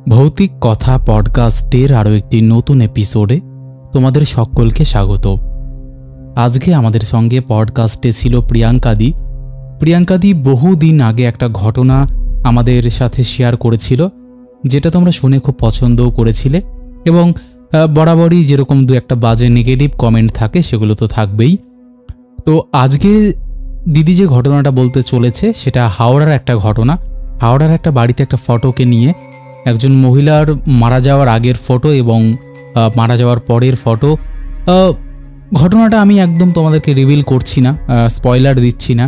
ভৌতিক কথা পডকাস্টের আরও একটি নতুন এপিসোডে তোমাদের সকলকে স্বাগত। আজকে আমাদের সঙ্গে পডকাস্টে ছিল প্রিয়াঙ্কাদি। প্রিয়াঙ্কাদি বহুদিন আগে একটা ঘটনা আমাদের সাথে শেয়ার করেছিল, যেটা তোমরা শুনে খুব পছন্দও করেছিলে এবং বরাবরই যেরকম দু একটা বাজে নেগেটিভ কমেন্ট থাকে সেগুলো তো থাকবেই। তো আজকে দিদি যে ঘটনাটা বলতে চলেছে সেটা হাওড়ার একটা ঘটনা। হাওড়ার একটা বাড়িতে একটা ফটোকে নিয়ে, একজন মহিলার মারা যাওয়ার আগের ফটো এবং মারা যাওয়ার পরের ফটো। ঘটনাটা আমি একদম তোমাদেরকে রিভিল করছি না, স্পয়লার দিচ্ছি না,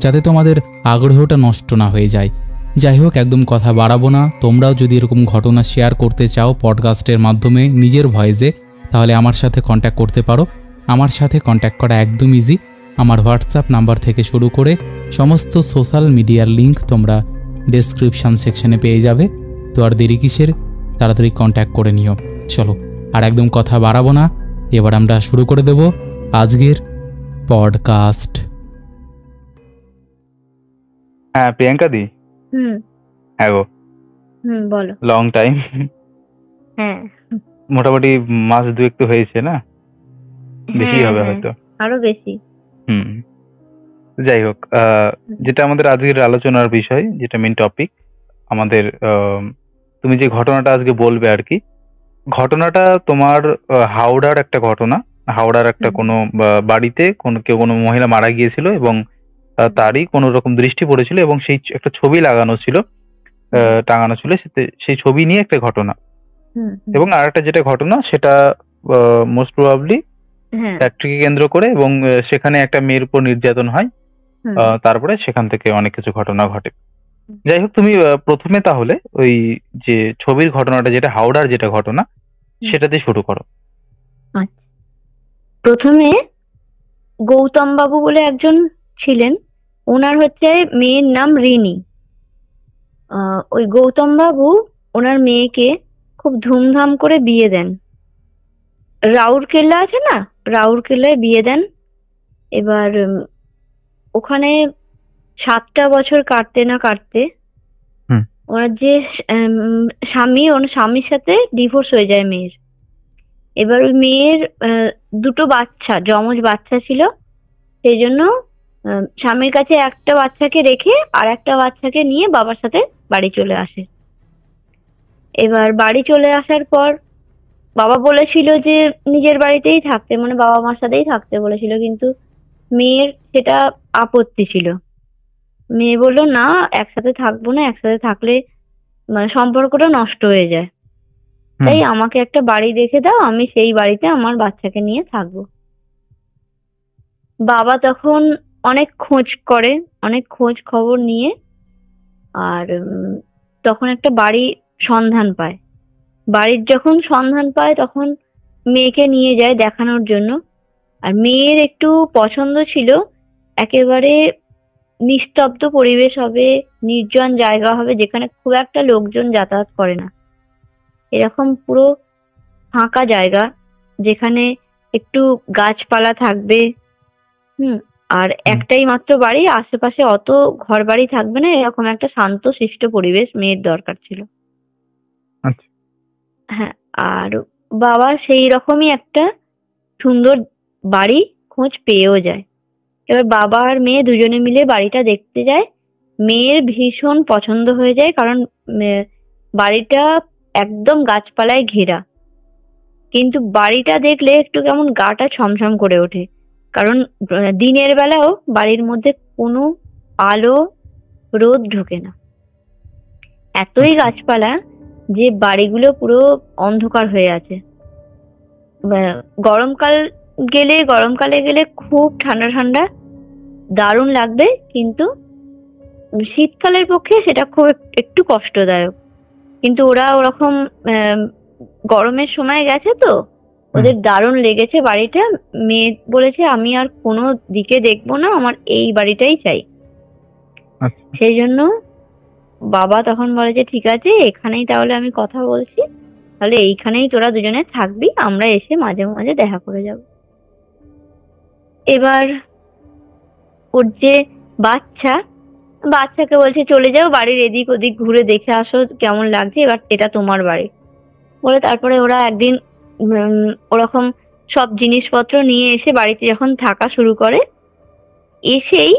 যাতে তোমাদের আগ্রহটা নষ্ট না হয়ে যায়। যাই হোক, একদম কথা বাড়াবো না। তোমরাও যদি এরকম ঘটনা শেয়ার করতে চাও পডকাস্টের মাধ্যমে নিজের ভয়েসে, তাহলে আমার সাথে কন্ট্যাক্ট করতে পারো। আমার সাথে কন্ট্যাক্ট করা একদম ইজি। আমার হোয়াটসঅ্যাপ নাম্বার থেকে শুরু করে সমস্ত সোশ্যাল মিডিয়ার লিঙ্ক তোমরা ডেসক্রিপশান সেকশনে পেয়ে যাবে। তো আর দেরি কিসের, তাড়াতাড়ি কন্ট্যাক্ট করে নিও। চলো আর একদম কথা বাড়াবো না, এবার আমরা শুরু করে দেব আজকের পডকাস্ট। হ্যাঁ প্রিয়াঙ্কা দি। হ্যাঁ গো। বলো। Long time. হ্যাঁ, মোটামুটি মাস দুয়েক তো হয়েছে না? বেশি হবে হয়তো, আরো বেশি। যাই হোক, যেটা আমাদের আজকের আলোচনার বিষয়, যেটা মেন টপিক আমাদের, তুমি যে ঘটনাটা আজকে বলবে আর কি, ঘটনাটা তোমার হাওড়ার একটা ঘটনা। হাওড়ার একটা কোনো বাড়িতে কোনো মহিলা মারা গিয়েছিল এবং তারই কোনো রকম দৃষ্টি পড়েছিল এবং সেই একটা ছবি লাগানো ছিল, টাঙানো ছিল, সেই ছবি নিয়ে একটা ঘটনা। এবং আর একটা যেটা ঘটনা সেটা মোস্ট প্রবাবলি ফ্যাক্টরিকে কেন্দ্র করে, এবং সেখানে একটা মেয়ের উপর নির্যাতন হয়, তারপরে সেখান থেকে অনেক কিছু ঘটনা ঘটে। যাই হোক, তুমি প্রথমে তাহলে ওই যে ছবির ঘটনাটা, যেটা হাওড়ার যেটা ঘটনা, সেটাতে শুরু করো। প্রথমে গৌতম বাবু বলে একজন ছিলেন, ওনার হচ্ছে মেয়ের নাম রিনি। ওই গৌতম বাবু ওনার মেয়েকে খুব ধুমধাম করে বিয়ে দেন। রাউরকেল্লা আছে না, রাউরকেল্লায় বিয়ে দেন। এবার ওখানে 7টা বছর কাটতে না কাটতে ওনার যে স্বামী, ওনার স্বামীর সাথে ডিভোর্স হয়ে যায় মেয়ের। এবার ওই মেয়ের দুটো বাচ্চা, যমজ বাচ্চা ছিল, সেই জন্য স্বামীর কাছে একটা বাচ্চাকে রেখে আর একটা বাচ্চাকে নিয়ে বাবার সাথে বাড়ি চলে আসে। এবার বাড়ি চলে আসার পর বাবা বলেছিল যে নিজের বাড়িতেই থাকতে, মানে বাবা মার সাথেই থাকতে বলেছিল, কিন্তু মেয়ের সেটা আপত্তি ছিল। মেয়ে বললো না, একসাথে থাকবো না, একসাথে থাকলে মানে সম্পর্কটা নষ্ট হয়ে যায়, তাই আমাকে একটা বাড়ি দেখে দাও, আমি সেই বাড়িতে আমার বাচ্চাকে নিয়ে থাকবো। বাবা তখন অনেক খোঁজ করে, অনেক খোঁজ খবর নিয়ে আর তখন একটা বাড়ি সন্ধান পায়। বাড়ির যখন সন্ধান পায় তখন মেয়েকে নিয়ে যায় দেখানোর জন্য। আর মেয়ের একটু পছন্দ ছিল একেবারে নিস্তব্ধ পরিবেশ হবে, নির্জন জায়গা হবে, যেখানে খুব একটা লোকজন যাতায়াত করে না, এরকম পুরো ফাঁকা জায়গা, যেখানে একটু গাছপালা থাকবে। আর একটাই মাত্র বাড়ি, আশেপাশে অত ঘর বাড়ি থাকবে না, এরকম একটা শান্ত শিষ্ট পরিবেশ মেয়ের দরকার ছিল। হ্যাঁ, আর বাবা সেই রকমই একটা সুন্দর বাড়ি খোঁজ পেয়েও যায়। এবার বাবা আর মেয়ে দুজনে মিলে বাড়িটা দেখতে যায়। মেয়ের ভীষণ পছন্দ হয়ে যায়, কারণ বাড়িটা একদম গাছপালায় ঘেরা। কিন্তু বাড়িটা দেখলে একটু কেমন গাটা ছমছম করে ওঠে, কারণ দিনের বেলাও বাড়ির মধ্যে কোনো আলো রোদ ঢোকে না, এতই গাছপালা যে বাড়িগুলো পুরো অন্ধকার হয়ে আছে। গরমকালে গেলে খুব ঠান্ডা ঠান্ডা, দারুণ লাগবে, কিন্তু শীতকালের পক্ষে সেটা খুব একটু কষ্টদায়ক। কিন্তু ওরা ওরকম গরমের সময় গেছে তো ওদের দারুণ লেগেছে বাড়িটা। মেয়ে বলেছে আমি আর কোনো দিকে দেখবো না, আমার এই বাড়িটাই চাই। সেই জন্য বাবা তখন বলে যে ঠিক আছে, এখানেই তাহলে আমি কথা বলছি, তাহলে এইখানেই তোরা দুজনে থাকবি, আমরা এসে মাঝে মাঝে দেখা করে যাব। এবার ওর যে বাচ্চা বাচ্চাকে বলছে চলে যাও, বাড়ির এদিক ওদিক ঘুরে দেখে আসো কেমন লাগছে, এবার এটা তোমার বাড়ি বলে। তারপরে ওরা একদিন ওরকম সব জিনিসপত্র নিয়ে এসে বাড়িতে যখন থাকা শুরু করে, এসেই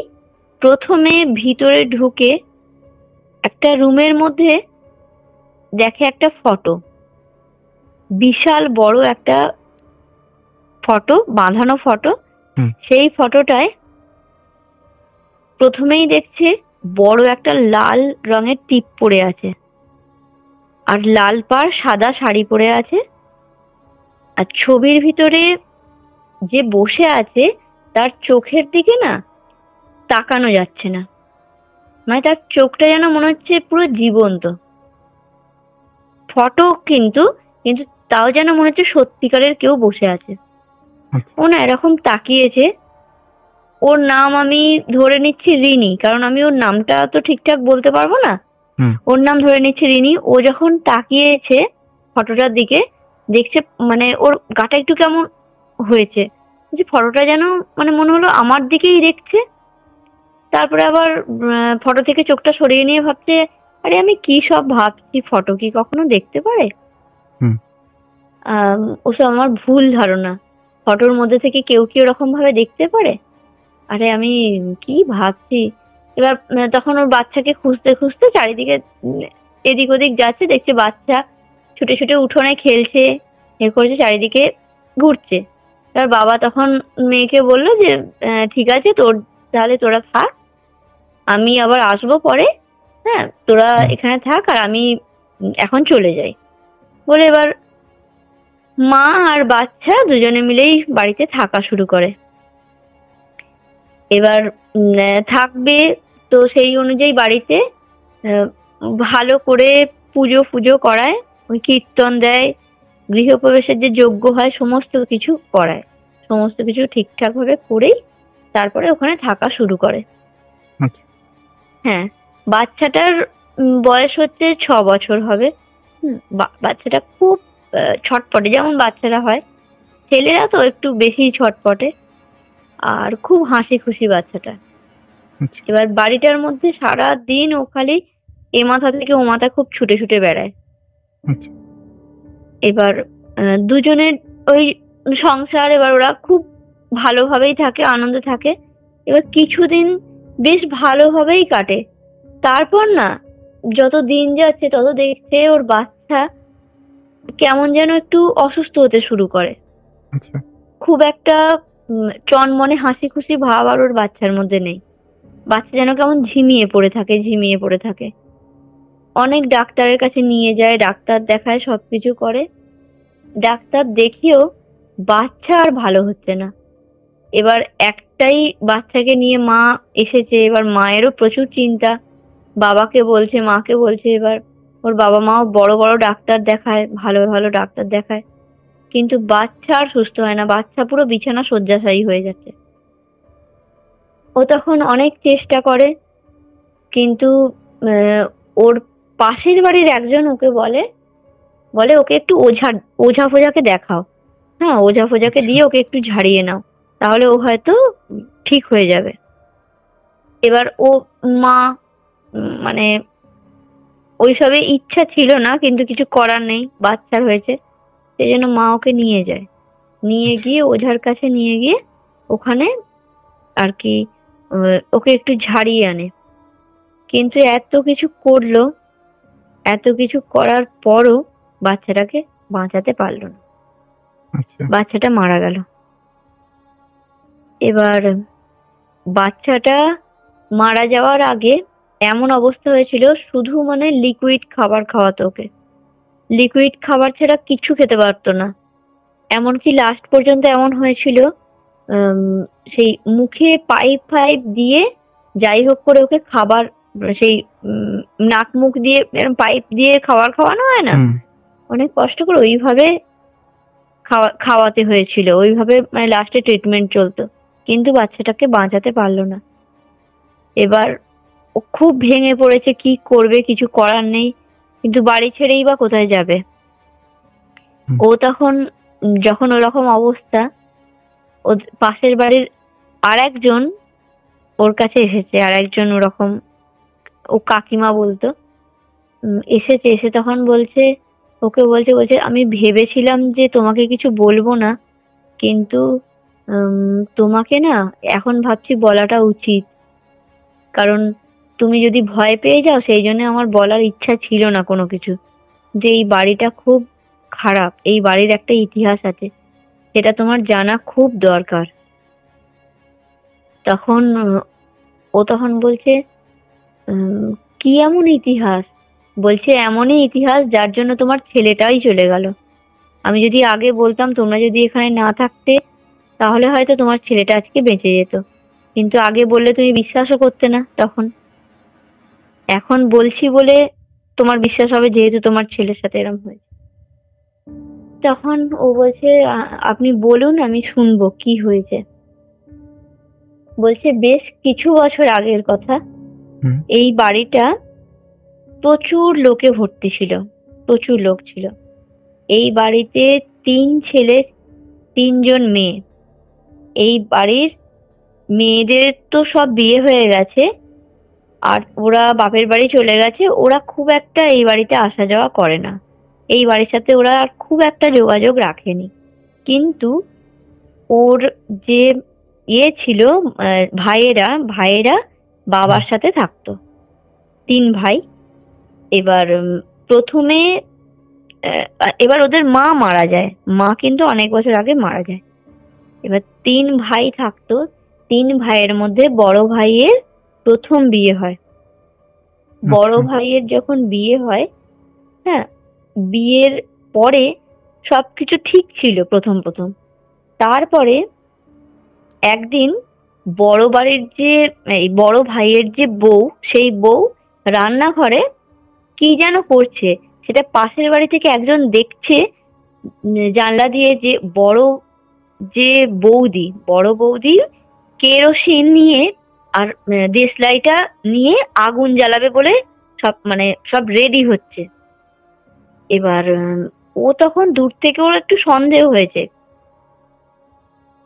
প্রথমে ভিতরে ঢুকে একটা রুমের মধ্যে দেখে একটা ফটো, বিশাল বড় একটা ফটো, বাঁধানো ফটো। সেই ফটোটায় প্রথমেই দেখছে বড় একটা লাল রঙের টিপ পরে আছে, আর লাল পাড় সাদা শাড়ি পরে আছে। আর ছবির ভিতরে যে বসে আছে তার চোখের দিকে না তাকানো যাচ্ছে না, মানে তার চোখটা যেন মনে হচ্ছে পুরো জীবন্ত। ফটো কিন্তু কিন্তু তাও যেন মনে হচ্ছে সত্যিকারের কেউ বসে আছে। ও না এরকম তাকিয়েছে। ওর নাম আমি ধরে নিচ্ছি রিনি, কারণ আমি ওর নামটা তো ঠিকঠাক বলতে পারবো না। ওর নাম ধরে নিচ্ছি রিনি। ও যখন তাকিয়েছে ফটোটার দিকে, দেখছে মানে ওর গাটা একটু কেমন হয়েছে, যে ফটোটা যেন মানে মনে হলো আমার দিকেই দেখছে। তারপরে আবার ফটো থেকে চোখটা সরিয়ে নিয়ে ভাবছে, আরে আমি কি সব ভাবছি, ফটো কি কখনো দেখতে পারে? ওসব আমার ভুল ধারণা, ফটোর মধ্যে থেকে কেউ কি ওরকম ভাবে দেখতে পারে? আরে আমি কি ভাবছি। এবার তখন ওর বাচ্চাকে খুঁজতে খুঁজতে চারিদিকে এদিক ওদিক যাচ্ছে, দেখছে বাচ্চা ছুটে ছুটে উঠোনে খেলছে, এ করছে, চারিদিকে ঘুরছে। তার বাবা তখন মেয়েকে বললো যে ঠিক আছে তাহলে তোরা থাক, আমি আবার আসবো পরে, হ্যাঁ তোরা এখানে থাক আর আমি এখন চলে যাই বলে। এবার মা আর বাচ্চা দুজনে মিলেই বাড়িতে থাকা শুরু করে। এবার থাকবে তো সেই অনুযায়ী বাড়িতে ভালো করে পুজো করায়, ওই কীর্তন দেয়, গৃহপ্রবেশের যে যজ্ঞ হয় সমস্ত কিছু করায়, সমস্ত কিছু ঠিকঠাক ভাবে করেই তারপরে ওখানে থাকা শুরু করে। হ্যাঁ, বাচ্চাটার বয়স হচ্ছে 6 বছর হবে। বাচ্চাটা খুব ছটপটে, যেমন বাচ্চারা হয়, ছেলেরা তো একটু বেশি ছটপটে, আর খুব হাসি খুশি বাচ্চাটা। এবার বাড়িটার মধ্যে সারা দিন ও খালি এ মাথা থেকে ও মাথা খুব ছুটে ছুটে বেড়ায়। এবার দুজনের ওই সংসার, এবার ওরা খুব ভালোভাবেই থাকে, আনন্দে থাকে। এবার কিছুদিন বেশ ভালোভাবেই কাটে। তারপর না যত দিন যাচ্ছে তত দেখছে ওর বাচ্চা কেমন যেন একটু অসুস্থ হতে শুরু করে। খুব একটা চনমনে হাসি খুশি ভাব আর ওর বাচ্চার মধ্যে নেই। বাচ্চা যেন কেমন ঝিমিয়ে পড়ে থাকে। অনেক ডাক্তারের কাছে নিয়ে যায়, ডাক্তার দেখায়, সবকিছু করে, ডাক্তার দেখিয়েও বাচ্চা আর ভালো হচ্ছে না। এবার একটাই বাচ্চাকে নিয়ে মা এসেছে। এবার মায়েরও প্রচুর চিন্তা, বাবাকে বলছে, মাকে বলছে। এবার ওর বাবা মাও বড় বড় ডাক্তার দেখায়, ভালো ভালো ডাক্তার দেখায়, কিন্তু বাচ্চা আর সুস্থ হয় না। বাচ্চা পুরো বিছানা শয্যাশায়ী হয়ে যাচ্ছে। ও তখন অনেক চেষ্টা করে, কিন্তু ওর পাশের বাড়ির একজন ওকে বলে ওকে একটু ওঝা ফোঝাকে দেখাও, হ্যাঁ ওঝা ফোঝাকে দিয়ে ওকে একটু ঝাড়িয়ে নাও, তাহলে ও হয়তো ঠিক হয়ে যাবে। এবার ও মা মানে ওইসবে ইচ্ছা ছিল না, কিন্তু কিছু করার নেই, বাচ্চার হয়েছে, সেই জন্য মা ওকে নিয়ে যায়। নিয়ে গিয়ে ওঝার কাছে নিয়ে গিয়ে ওখানে আর কি ওকে একটু ঝাড়িয়ে আনে। কিন্তু এত কিছু করলো, এত কিছু করার পরও বাচ্চাটাকে বাঁচাতে পারলো না। বাচ্চাটা মারা গেল। এবার বাচ্চাটা মারা যাওয়ার আগে এমন অবস্থা হয়েছিল, শুধু মানে লিকুইড খাবার খাওয়াতো ওকে, লিকুইড খাবার ছাড়া কিছু খেতে পারতো না। এমনকি লাস্ট পর্যন্ত এমন হয়েছিল, সেই মুখে পাইপ দিয়ে যাই হোক করে ওকে খাবার, সেই নাক মুখ দিয়ে পাইপ দিয়ে খাবার খাওয়ানো হয় না, অনেক কষ্ট করে ওইভাবে খাওয়াতে হয়েছিল, ওইভাবে মানে লাস্টে ট্রিটমেন্ট চলতো, কিন্তু বাচ্চাটাকে বাঁচাতে পারলো না। এবার ও খুব ভেঙে পড়েছে, কি করবে, কিছু করার নেই, কিন্তু বাড়ি ছেড়েই বা কোথায় যাবে। ও তখন যখন ওরকম অবস্থা, ও পাশের বাড়ির আর একজন ওর কাছে এসেছে, আর একজন ওরকম ও কাকিমা বলতো, এসেছে। এসে তখন বলছে, ওকে বলছে বলছে আমি ভেবেছিলাম যে তোমাকে কিছু বলবো না, কিন্তু তোমাকে না এখন ভাবছি বলাটা উচিত, কারণ তুমি যদি ভয় পেয়ে যাও সেই জন্য আমার বলার ইচ্ছা ছিল না কোনো কিছু, যে এই বাড়িটা খুব খারাপ, এই বাড়ির একটা ইতিহাস আছে, সেটা তোমার জানা খুব দরকার। তখন ও তখন বলছে, কি এমন ইতিহাস? বলছে এমনই ইতিহাস যার জন্য তোমার ছেলেটাই চলে গেল। আমি যদি আগে বলতাম, তোমরা যদি এখানে না থাকতে, তাহলে হয়তো তোমার ছেলেটা আজকে বেঁচে যেত, কিন্তু আগে বললে তুমি বিশ্বাসও করতে না। তখন এখন বলছি বলে তোমার বিশ্বাস হবে, যেহেতু তোমার ছেলের সাথে এরকম হয়েছে। তখন ও বলছে, আপনি বলুন, আমি শুনবো কি হয়েছে। বলছে বেশ কিছু বছর আগের কথা, এই বাড়িটা প্রচুর লোকে ভর্তি ছিল, প্রচুর লোক ছিল। এই বাড়িতে 3 ছেলে 3 জন মেয়ে। এই বাড়ির মেয়েদের তো সব বিয়ে হয়ে গেছে, আর ওরা বাপের বাড়ি চলে গেছে। ওরা খুব একটা এই বাড়িতে আসা যাওয়া করে না, এই বাড়ির সাথে ওরা খুব একটা যোগাযোগ রাখেনি। কিন্তু ওর যে ছিল, ভাইয়েরা বাবার সাথে থাকতো, 3 ভাই। এবার প্রথমে এবার ওদের মা মারা যায়, মা কিন্তু অনেক বছর আগে মারা যায়। এবার 3 ভাই থাকতো, 3 ভাইয়ের মধ্যে বড় ভাইয়ের প্রথম বিয়ে হয়। বড় ভাইয়ের যখন বিয়ে হয়, হ্যাঁ, বিয়ের পরে সবকিছু ঠিক ছিল প্রথম প্রথম। তারপরে একদিন বড় বাড়ির যে এই বড় ভাইয়ের যে বউ, সেই বউ রান্নাঘরে কি যেন করছে, সেটা পাশের বাড়ি থেকে একজন দেখছে জানলা দিয়ে, যে বড় বৌদি কেরোসিন নিয়ে আর দেশলাইটা নিয়ে আগুন জ্বালাবে বলে সব রেডি হচ্ছে। এবার ও তখন দূর থেকে, ওর একটু সন্দেহ হয়েছে,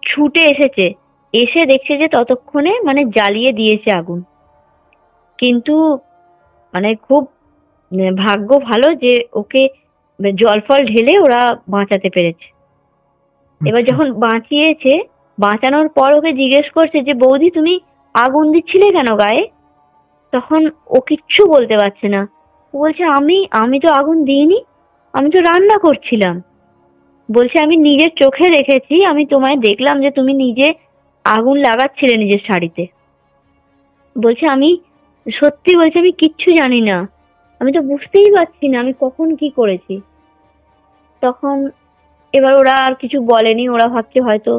ছুটে এসেছে, এসে দেখছে যে ততক্ষণে জ্বালিয়ে দিয়েছে আগুন। কিন্তু খুব ভাগ্য ভালো যে ওকে জল ফল ঢেলে ওরা বাঁচাতে পেরেছে। এবার যখন বাঁচিয়েছে, বাঁচানোর পর ওকে জিজ্ঞেস করছে যে বৌদি তুমি আগুন দিচ্ছিলে কেন গায়ে? তখন ও কিচ্ছু বলতে পারছে না। ও বলছে আমি তো আগুন দিইনি, আমি তো রান্না করছিলাম। বলছে আমি নিজের চোখে দেখেছি, আমি তোমায় দেখলাম যে তুমি নিজে আগুন লাগাচ্ছিলে নিজের শাড়িতে। বলছে আমি সত্যি বলছি, আমি কিচ্ছু জানি না, আমি তো বুঝতেই পারছি না আমি কখন কি করেছি। তখন এবার ওরা আর কিছু বলেনি, ওরা ভাবছে হয়তো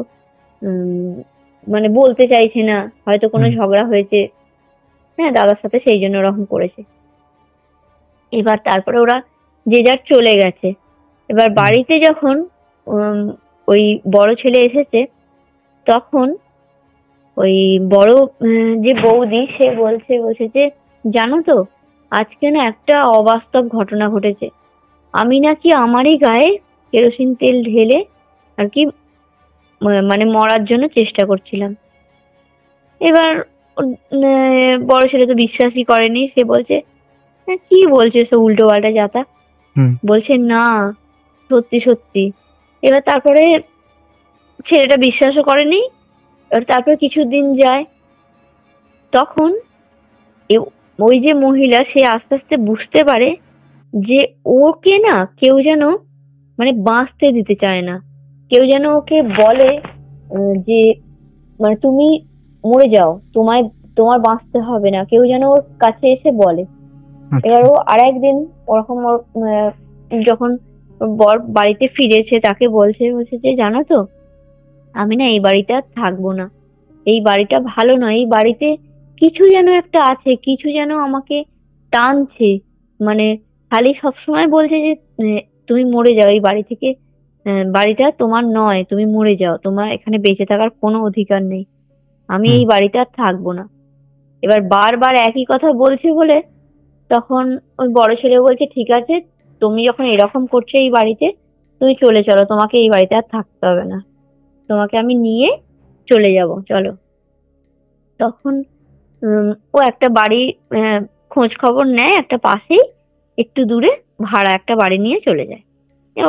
বলতে চাইছে না, হয়তো কোনো ঝগড়া হয়েছে, হ্যাঁ, দাদার সাথে, সেই জন্য ওরকম করেছে। এবার তারপরে ওরা যে যার চলে গেছে। এবার বাড়িতে যখন ওই বড় ছেলে এসেছে, তখন ওই বড় যে বৌদি, সে বলছে যে জানো তো, আজকে না একটা অবাস্তব ঘটনা ঘটেছে। আমি নাকি আমারই গায়ে কেরোসিন তেল ঢেলে আর কি মরার জন্য চেষ্টা করছিলাম। এবার বড় ছেলে তো বিশ্বাসই করেনি, সে বলছে কি বলছে সব উল্টো পাল্টা যাতা। বলছে না, সত্যি সত্যি। এবার তারপরে ছেলেটা বিশ্বাসও করেনি। তারপর কিছুদিন যায়, তখন ওই যে মহিলা, সে আস্তে আস্তে বুঝতে পারে যে ওকে না কেউ যেন বাঁচতে দিতে চায় না, কেউ যেন ওকে বলে যে তুমি মরে যাও, তোমার বাঁচতে হবে না, কেউ যেন ওর কাছে এসে বলে। এবার ও আর একদিন ওরকম যখন বর বাড়িতে ফিরেছে, তাকে বলছে যে জানো তো, আমি না এই বাড়িতে আর থাকবো না, এই বাড়িটা ভালো নয়, এই বাড়িতে কিছু যেন একটা আছে, কিছু যেন আমাকে টানছে, খালি সবসময় বলছে যে তুমি মরে যাও, এই বাড়ি থেকে, বাড়িটা তোমার নয়, তুমি মরে যাও, তোমার এখানে বেঁচে থাকার কোনো অধিকার নেই, আমি এই বাড়িতে আর থাকবো না। এবার বারবার একই কথা বলছে বলে তখন ওই বড় ছেলে বলছে ঠিক আছে, তুমি যখন এরকম করছো এই বাড়িতে, তুমি চলে চলো, তোমাকে এই বাড়িতে আর থাকতে হবে না, তোমাকে আমি নিয়ে চলে যাব, চলো। তখন ও একটা বাড়ি খোঁজ খবর নেয়, একটা পাশেই একটু দূরে ভাড়া একটা বাড়ি নিয়ে চলে যায়।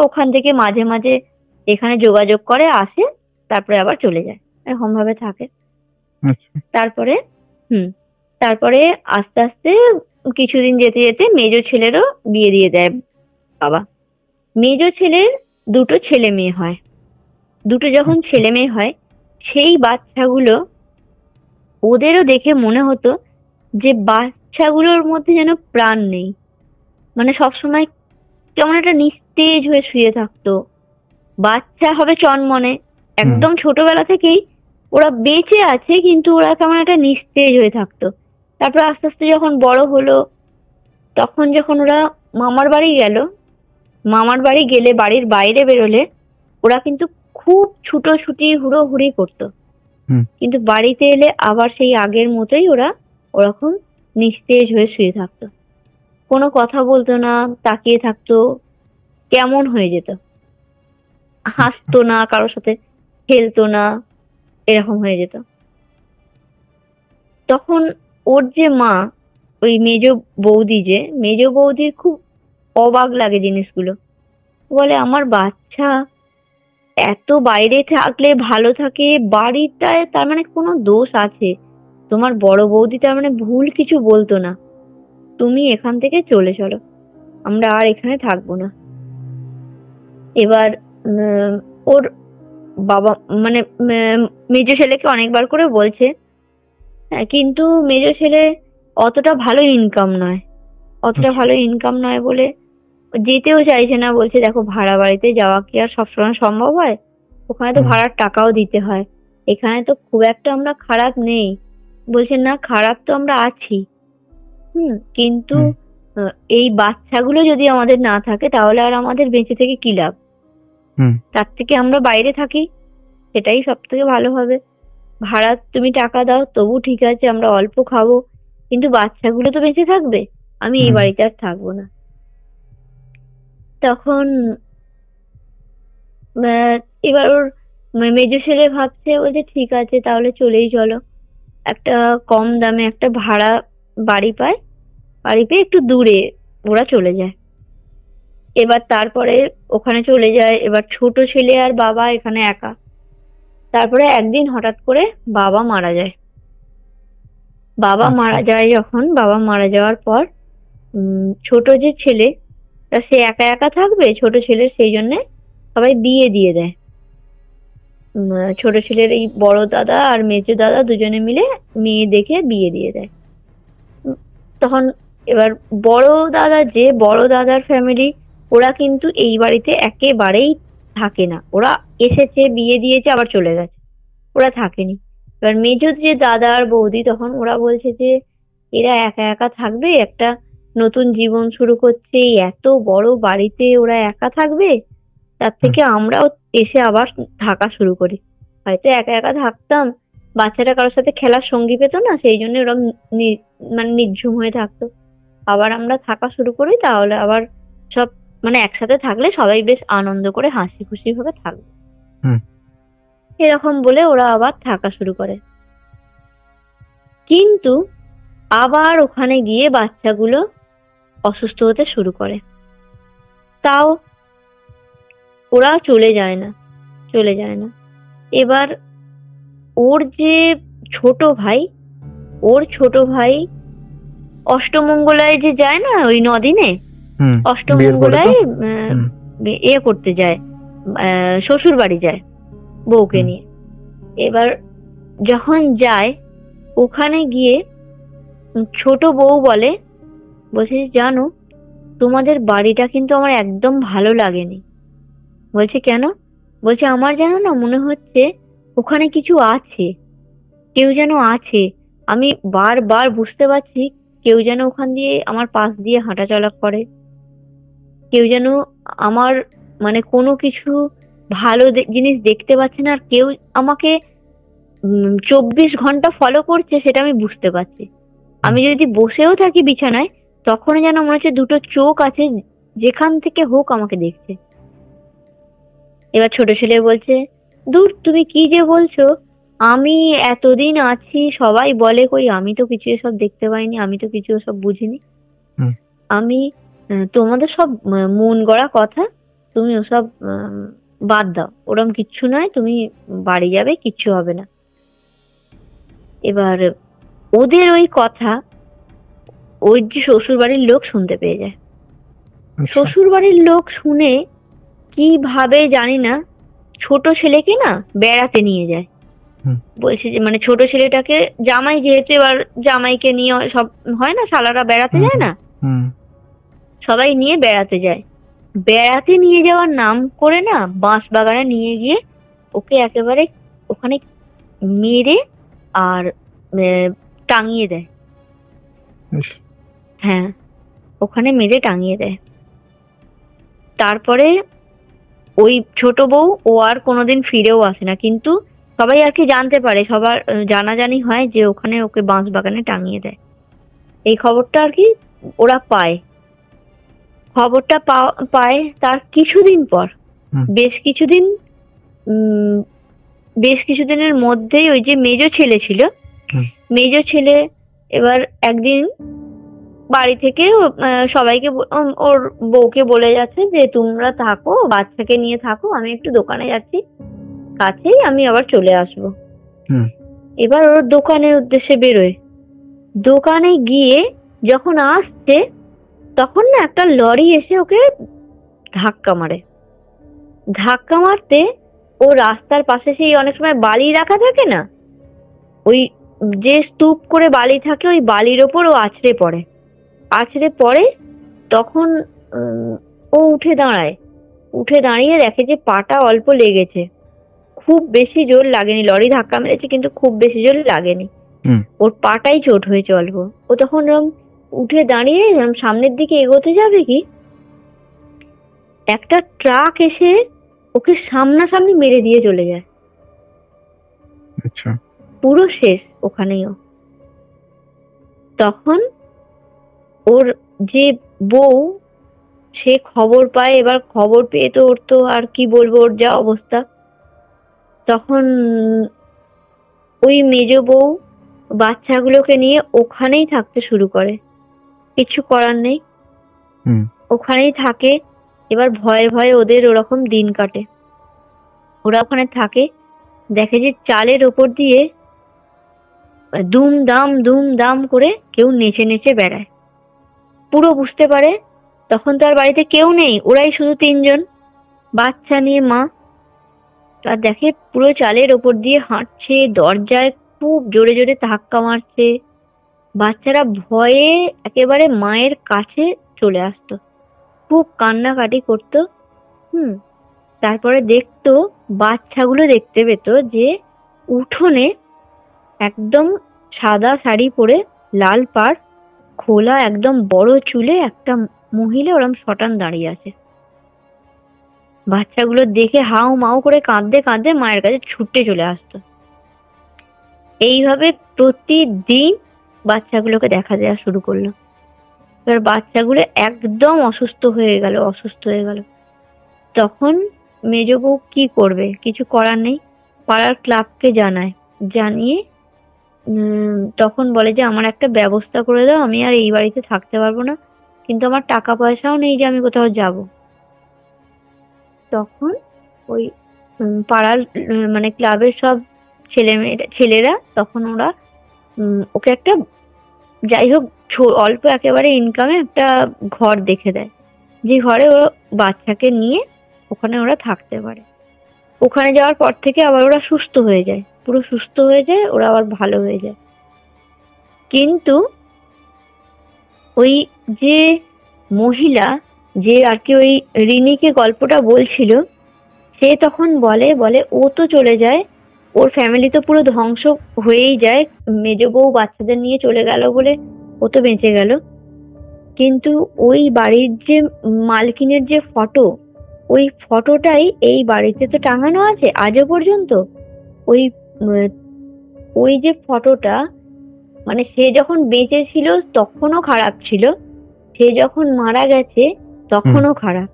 ওখান থেকে মাঝে মাঝে এখানে যোগাযোগ করে, আসে, তারপরে আবার চলে যায়, এরকম ভাবে থাকে। তারপরে তারপরে আস্তে আস্তে কিছুদিন যেতে যেতে মেজো ছেলেরও বিয়ে দিয়ে দেয় বাবা। মেজো ছেলের দুটো ছেলে মেয়ে হয়। দুটো যখন ছেলে মেয়ে হয়, সেই বাচ্চাগুলো, ওদেরও দেখে মনে হতো যে বাচ্চাগুলোর মধ্যে যেন প্রাণ নেই, মানে সবসময় কেমন একটা নিস্তেজ হয়ে শুয়ে থাকতো। বাচ্চা হবে চনমনে, একদম ছোটবেলা থেকেই ওরা বেঁচে আছে, কিন্তু ওরা কেমন একটা নিস্তেজ হয়ে থাকতো। তারপর আস্তে আস্তে যখন বড় হলো, তখন যখন ওরা মামার বাড়ি গেল, মামার বাড়ি গেলে বাড়ির বাইরে বেরোলে ওরা কিন্তু খুব ছুটোছুটি হুড়োহুড়ি করতো, কিন্তু বাড়িতে এলে আবার সেই আগের মতোই ওরা ওরকম নিস্তেজ হয়ে শুয়ে থাকতো, কোনো কথা বলতো না, তাকিয়ে থাকতো, কেমন হয়ে যেত, হাসতো না, কারোর সাথে খেলতো না, এরকম হয়ে যেত। তখন ওর যে মা, ওই মেজো বৌদির খুব অবাক লাগে জিনিসগুলো। বলে, আমার বাচ্চা এত বাইরে থাকলে ভালো থাকে, বাড়িটায় তার মানে কোনো দোষ আছে, তোমার বড় বৌদি তার মানে ভুল কিছু বলতো না, তুমি এখান থেকে চলে চলো, আমরা আর এখানে থাকবো না। এবার ওর বাবা মানে মেজো ছেলেকে অনেকবার করে বলছে, কিন্তু মেজো ছেলে অতটা ভালো ইনকাম নয় বলে যেতেও চাইছে না। বলছে, দেখো, ভাড়া বাড়িতে যাওয়া কি আর সবসময় সম্ভব হয়? ওখানে তো ভাড়ার টাকাও দিতে হয়, এখানে তো খুব একটা আমরা খারাপ নেই। বলছে, না, খারাপ তো আমরা আছি, কিন্তু এই বাচ্চাগুলো যদি আমাদের না থাকে তাহলে আর আমাদের বেঁচে থেকে কি লাভ? তার থেকে আমরা বাইরে থাকি, সেটাই সব থেকে ভালো হবে। ভাড়া তুমি টাকা দাও তবু ঠিক আছে, আমরা অল্প খাবো, কিন্তু বাচ্চাগুলো তো বেঁচে থাকবে, আমি এই বাড়িতে আর থাকবো না। তখন এবার ওর মেজো ছেলে ভাবছে, বলছে, ঠিক আছে, তাহলে চলেই চলো। একটা কম দামে একটা ভাড়া বাড়ি পেয়ে একটু দূরে ওরা চলে যায়। এবার তারপরে ওখানে চলে যায়, এবার ছোট ছেলে আর বাবা এখানে একা। তারপরে একদিন হঠাৎ করে বাবা মারা যায়। যখন বাবা মারা যাওয়ার পর ছোট যে ছেলে, সে একা একা থাকবে, ছোট ছেলের সেই জন্য সবাই বিয়ে দিয়ে দেয়। ছোট ছেলের এই বড় দাদা আর মেজো দাদা দুজনে মিলে মেয়ে দেখে বিয়ে দিয়ে দেয়। তখন এবার বড় দাদার ফ্যামিলি, ওরা কিন্তু এই বাড়িতে একেবারেই থাকে না, ওরা এসেছে, বিয়ে দিয়েছে, আবার চলে গেছে, ওরা থাকেনি। এবার মেজো যে দাদা আর বৌদি, তখন ওরা বলছে যে এরা একা একা থাকবে, একটা নতুন জীবন শুরু করছে, এত বড় বাড়িতে ওরা একা থাকবে, তার থেকে আমরাও এসে আবার থাকা শুরু করি। হয়তো একা একা থাকতাম, বাচ্চাটা কারোর সাথে খেলার সঙ্গী পেত না, সেই জন্য ওরা মানে নির্ঝুম হয়ে থাকতো। আবার আমরা থাকা শুরু করি, তাহলে আবার সব মানে একসাথে থাকলে সবাই বেশ আনন্দ করে হাসি খুশি ভাবে থাকবে, এরকম বলে ওরা আবার থাকা শুরু করে। কিন্তু আবার ওখানে গিয়ে বাচ্চাগুলো অসুস্থ হতে শুরু করে, তাও ওরা চলে যায় না। এবার ওর যে ছোট ভাই অষ্টমঙ্গলায় যে যায় না, ওই নদিনে অষ্টমঙ্গলায় করতে যায়, শ্বশুর বাড়ি যায় বউকে নিয়ে। এবার যখন যায়, ওখানে গিয়ে ছোট বউ বলছে, জানো, তোমাদের বাড়িটা কিন্তু আমার একদম ভালো লাগেনি। বলছে, কেন? বলছে, আমার যেন না মনে হচ্ছে ওখানে কিছু আছে, কেউ যেন আছে, আমি বারবার বুঝতে পারছি, কেউ যেন ওখান দিয়ে আমার পাশ দিয়ে হাঁটাচলা করে, কেউ যেন আমার মানে কোনো কিছু ভালো জিনিস দেখতে পাচ্ছে না, আর কেউ আমাকে 24 ঘন্টা ফলো করছে, সেটা আমি বুঝতে পারছি। আমি যদি বসেও থাকি বিছানায়, তখন যেন মনে হচ্ছে দুটো চোখ আছে, যেখান থেকে হোক আমাকে দেখছে। এবার ছোট ছেলে বলছে, দূর, তুমি কি যে বলছো, আমি এতদিন আছি, সবাই বলে কই আমি তো কিছু এসব দেখতে পাইনি, আমি তো কিছু এসব বুঝিনি। আমি তোমাদের সব মন গড়া কথা, তুমি ওসব বাদ দাও, ওরম কিচ্ছু নয়, তুমি বাড়ি যাবে, কিচ্ছু হবে না। এবার ওদের ওই কথা ওই যে শ্বশুর বাড়ির লোক শুনতে পেয়ে যায়। শ্বশুর বাড়ির লোক শুনে কিভাবে জানি না ছোট ছেলেকে না বেড়াতে নিয়ে যায়। বলছে যে মানে ছোট ছেলেটাকে, জামাই যেহেতু, এবার জামাইকে নিয়ে সব হয় না, শালারা বেড়াতে যায় না, সবাই নিয়ে বেড়াতে যায়। বেড়াতে নিয়ে যাওয়ার নাম করে না বাঁশ বাগানে নিয়ে গিয়ে ওকে একেবারে ওখানে মেরে আর টাঙিয়ে দেয়। হ্যাঁ, ওখানে মেরে টাঙিয়ে দেয়। তারপরে ওই ছোট বউ ও আর কোনোদিন ফিরেও আসে না, কিন্তু সবাই আর কি জানতে পারে, সবার জানাজানি হয় যে ওখানে ওকে বাঁশ বাগানে টাঙিয়ে দেয়। এই খবরটা আর কি ওরা পায়। খবরটা পায় তার কিছুদিন পর, বেশ কিছুদিনের মধ্যেই ওই যে মেজ ছেলে ছিল, মেজ ছেলে এবার একদিন বাড়ি থেকে সবাইকে, ওর বউকে বলে যাচ্ছে যে তোমরা থাকো, বাচ্চাকে নিয়ে থাকো, আমি একটু দোকানে যাচ্ছি, কাছেই, আমি আবার চলে আসবো। এবার ওর দোকানের উদ্দেশ্যে বেরোয়। দোকানে গিয়ে যখন আসছে তখন না একটা লরি এসে ওকে ধাক্কা মারে। ধাক্কা মারতে ও রাস্তার পাশে সেই অনেক সময় বালি রাখা থাকে না, ওই যে স্তূপ করে বালি থাকে, ওই বালির ওপর ও আছড়ে পড়ে। তখন ও উঠে দাঁড়িয়ে দেখে যে পাটা অল্প লেগেছে, খুব বেশি জোর লাগেনি। লরি ধাক্কা মেরেছে কিন্তু খুব বেশি জোর লাগেনি, ওর পাটাই চোট হয়েছে অল্প। ও তখন উঠে দাঁড়িয়ে সামনের দিকে এগোতে যাবে কি, একটা ট্রাক এসে ওকে সামনাসামনি মেরে দিয়ে চলে যায়। পুরো শেষ ওখানেই। তখন ওর যে বউ, সে খবর পায়। এবার খবর পেয়ে তো ওর তো আর কি বলবো, ওর যা অবস্থা। তখন ওই মেজ বউ বাচ্চাগুলোকে নিয়ে ওখানেই থাকতে শুরু করে, কিছু করার নেই, ওখানেই থাকে। এবার ভয়ে ভয়ে ওদের ওরকম দিন কাটে। ওরা ওখানে থাকে, দেখে যে চালের ওপর দিয়ে দুম দাম করে কেউ নেচে নেচে বেড়ায়। পুরো বুঝতে পারে তখন তো আর বাড়িতে কেউ নেই, ওরাই শুধু তিনজন, বাচ্চা নিয়ে মা। আর দেখে পুরো চালের ওপর দিয়ে হাঁটছে, দরজায় খুব জোরে জোরে ধাক্কা মারছে। বাচ্চারা ভয়ে একেবারে মায়ের কাছে চলে আসতো, খুব কান্নাকাটি করতো। তারপরে দেখতো, বাচ্চাগুলো দেখতে পেত যে উঠোনে একদম সাদা শাড়ি পরে, লাল পাড়, খোলা একদম বড় চুলে একটা মহিলা ওরম শটান দাঁড়িয়ে আছে। বাচ্চাগুলো দেখে হাউ মাউ করে কাঁদতে কাঁদতে মায়ের কাছে ছুটে চলে আসতো। এইভাবে প্রতিদিন বাচ্চাগুলোকে দেখা দেওয়া শুরু করলো। এবার বাচ্চাগুলো একদম অসুস্থ হয়ে গেল। তখন মেজ বউ কি করবে, কিছু করার নেই, পাড়ার ক্লাবকে জানিয়ে তখন বলে যে আমার একটা ব্যবস্থা করে দাও, আমি আর এই বাড়িতে থাকতে পারবো না, কিন্তু আমার টাকা পয়সাও নেই যে আমি কোথাও যাব। তখন ওই পাড়ার মানে ক্লাবের সব ছেলেরা তখন ওরা ওকে একটা, যাই হোক অল্প একেবারে ইনকামে একটা ঘর দেখে দেয়, যে ঘরে ওরা বাচ্চাকে নিয়ে ওখানে ওরা থাকতে পারে। ওখানে যাওয়ার পর থেকে আবার ওরা সুস্থ হয়ে যায়, পুরো সুস্থ হয়ে যায়, ওরা আবার ভালো হয়ে যায়। কিন্তু ওই যে মহিলা, যে আর কি ওই রিনিকে গল্পটা বলছিল, সে তখন বলে ও তো চলে যায়, ওর ফ্যামিলি তো পুরো ধ্বংস হয়েই যায়, মেজ বউ বাচ্চাদের নিয়ে চলে গেল বলে ও তো বেঁচে গেল, কিন্তু ওই বাড়ির যে মালকিনের যে ফটো, ওই ফটোটাই এই বাড়িতে তো টাঙানো আছে আজও পর্যন্ত। ওই যে ফটোটা, মানে সে যখন বেঁচে ছিল তখনও খারাপ ছিল, সে যখন মারা গেছে তখনও খারাপ।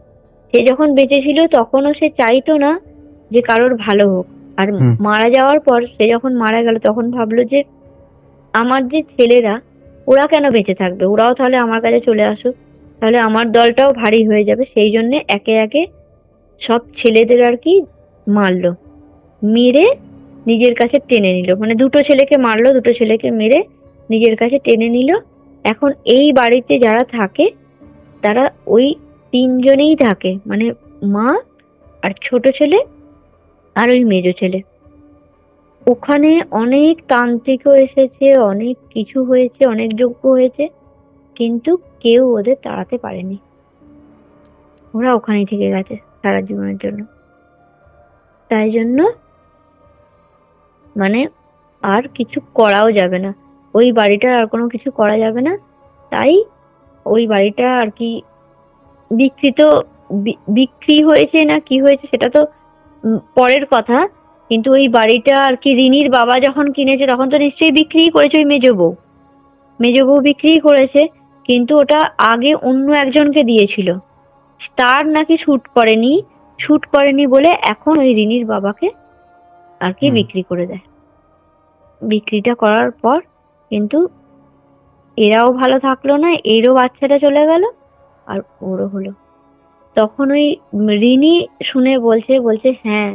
সে যখন বেঁচে ছিল তখনও সে চাইতো না যে কারোর ভালো হোক, আর মারা যাওয়ার পর সে যখন মারা গেল তখন ভাবলো যে আমার যে ছেলেরা ওরা কেন বেঁচে থাকবে, ওরাও তাহলে আমার কাছে চলে আসুক, তাহলে আমার দলটাও ভারী হয়ে যাবে। সেই জন্য একে একে সব ছেলেদের আর কি মারলো, মেরে নিজের কাছে টেনে নিল। মানে দুটো ছেলেকে মারলো, দুটো ছেলেকে মেরে নিজের কাছে টেনে নিল। এখন এই বাড়িতে যারা থাকে তারা ওই তিনজনেই থাকে, মানে মা আর ছোট ছেলে আর ওই মেজো ছেলে। ওখানে অনেক তান্ত্রিকও এসেছে, অনেক কিছু হয়েছে, অনেক যজ্ঞ হয়েছে, কিন্তু কেউ ওদের তাড়াতে পারেনি। ওরা ওখানেই থেকে গেছে সারা জীবনের জন্য। তাই জন্য মানে আর কিছু করাও যাবে না, ওই বাড়িটার আর কোনো কিছু করা যাবে না। তাই ওই বাড়িটা আর কি বিক্রি হয়েছে না কি হয়েছে সেটা তো পরের কথা। কিন্তু ওই বাড়িটা আর কি রিনির বাবা যখন কিনেছে তখন তো নিশ্চয়ই বিক্রি করেছে ওই মেজ বউ বিক্রি করেছে, কিন্তু ওটা আগে অন্য একজনকে দিয়েছিল, তার নাকি শুট করেনি বলে এখন ওই রিনির বাবাকে আর কি বিক্রি করে দেয়। বিক্রিটা করার পর কিন্তু এরাও ভালো থাকলো না, এরও বাচ্চাটা চলে গেল আর ওরও হলো। তখন ওই রিনি শুনে বলছে হ্যাঁ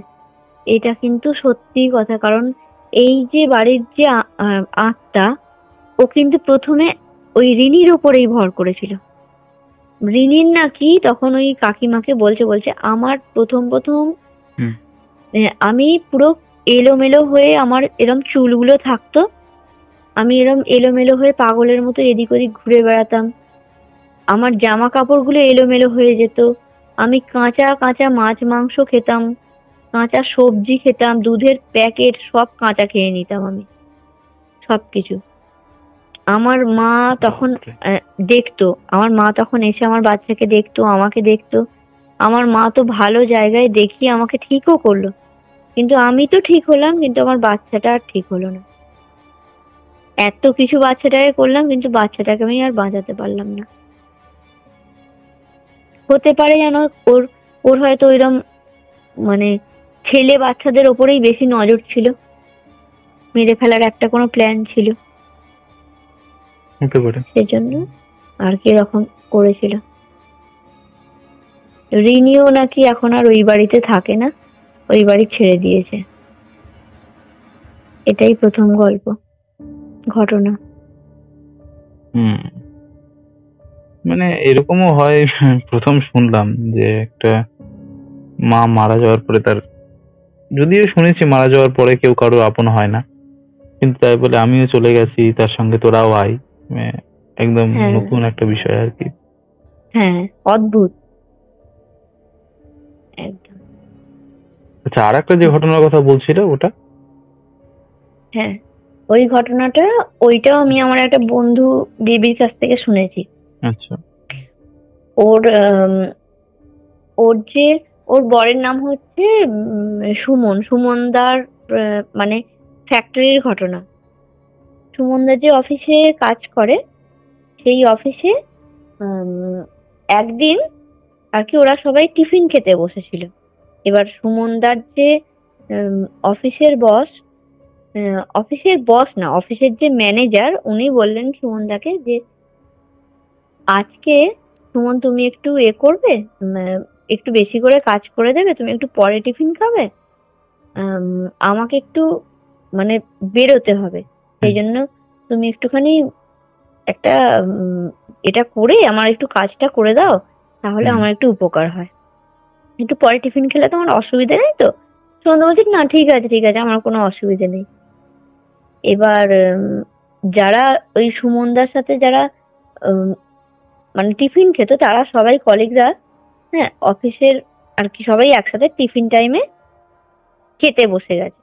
এটা কিন্তু সত্যি কথা, কারণ এই যে বাড়ির যে আত্মা ও কিন্তু প্রথমে ওই রিনির উপরেই ভর করেছিল। রিনির নাকি তখন ওই কাকিমাকে বলছে আমার প্রথম আমি পুরো এলোমেলো হয়ে আমার এরম চুলগুলো থাকতো, আমি এরম এলোমেলো হয়ে পাগলের মতো এদিক ওদিক ঘুরে বেড়াতাম, আমার জামা কাপড়গুলো এলোমেলো হয়ে যেত, আমি কাঁচা মাছ মাংস খেতাম, কাঁচা সবজি খেতাম, দুধের প্যাকেট সব কাঁচা খেয়ে নিতাম আমি সবকিছু। আমার মা তখন দেখতো, আমার মা তখন এসে আমার বাচ্চাকে দেখতো, আমাকে দেখতো। আমার মা তো ভালো জায়গায় দেখিয়ে আমাকে ঠিকও করলো, কিন্তু আমি তো ঠিক হলাম কিন্তু আমার বাচ্চাটা আর ঠিক হলো না। এত কিছু বাচ্চাটাকে করলাম কিন্তু বাচ্চাটাকে আমি আর বাঁচাতে পারলাম না। হতে পারে যেন ওর হয়তো ওইরকম মানে ছেলে বাচ্চাদের ওপরেই বেশি নজর ছিল, মেরে ফেলার একটা কোনো প্ল্যান ছিল, সেজন্য আর কি এরকম করেছিল। রিনিও নাকি এখন আর ওই বাড়িতে থাকে না, ওই বাড়ি ছেড়ে দিয়েছে। এটাই প্রথম ঘটনা। মানে এরকমও হয়, প্রথম শুনলাম যে একটা মা মারা যাওয়ার পরে তার, যদিও শুনেছি মারা যাওয়ার পরে কেউ কারো আপন হয় না, কিন্তু তাই বলে আমিও চলে গেছি তার সঙ্গে তোরাও আয়, একদম নতুন একটা বিষয় আর কি। হ্যাঁ, অদ্ভুত একদম। আচ্ছা, আর একটা যে ঘটনার কথা বলছিল ওটা? হ্যাঁ, ওই ঘটনাটা ওইটাও আমি আমার একটা বন্ধু দিদির কাছ থেকে শুনেছি। আচ্ছা। ওর বরের নাম হচ্ছে সুমনদার, মানে ফ্যাক্টরির ঘটনা। সুমনদা যে অফিসে কাজ করে সেই অফিসে একদিন আর কি ওরা সবাই টিফিন খেতে বসেছিল। এবার সুমনদার যে অফিসের অফিসের যে ম্যানেজার উনি বললেন সুমনদাকে যে আজকে সুমন তুমি একটু করবে, একটু বেশি করে কাজ করে দেবে, তুমি একটু পরে টিফিন খাবে, আমাকে একটু মানে বেরোতে হবে, সেই জন্য তুমি একটুখানি একটা এটা করে আমার একটু কাজটা করে দাও, তাহলে আমার একটু উপকার হয়, একটু পরে টিফিন খেলে তোমার অসুবিধা নেই তো? সুমন বলছি না ঠিক আছে আমার কোনো অসুবিধা নেই। এবার যারা ওই সুমনদার সাথে যারা মানে টিফিন খেত তারা সবাই কলিগরা, হ্যাঁ অফিসের আর কি সবাই একসাথে টিফিন টাইমে খেতে বসে গেছে।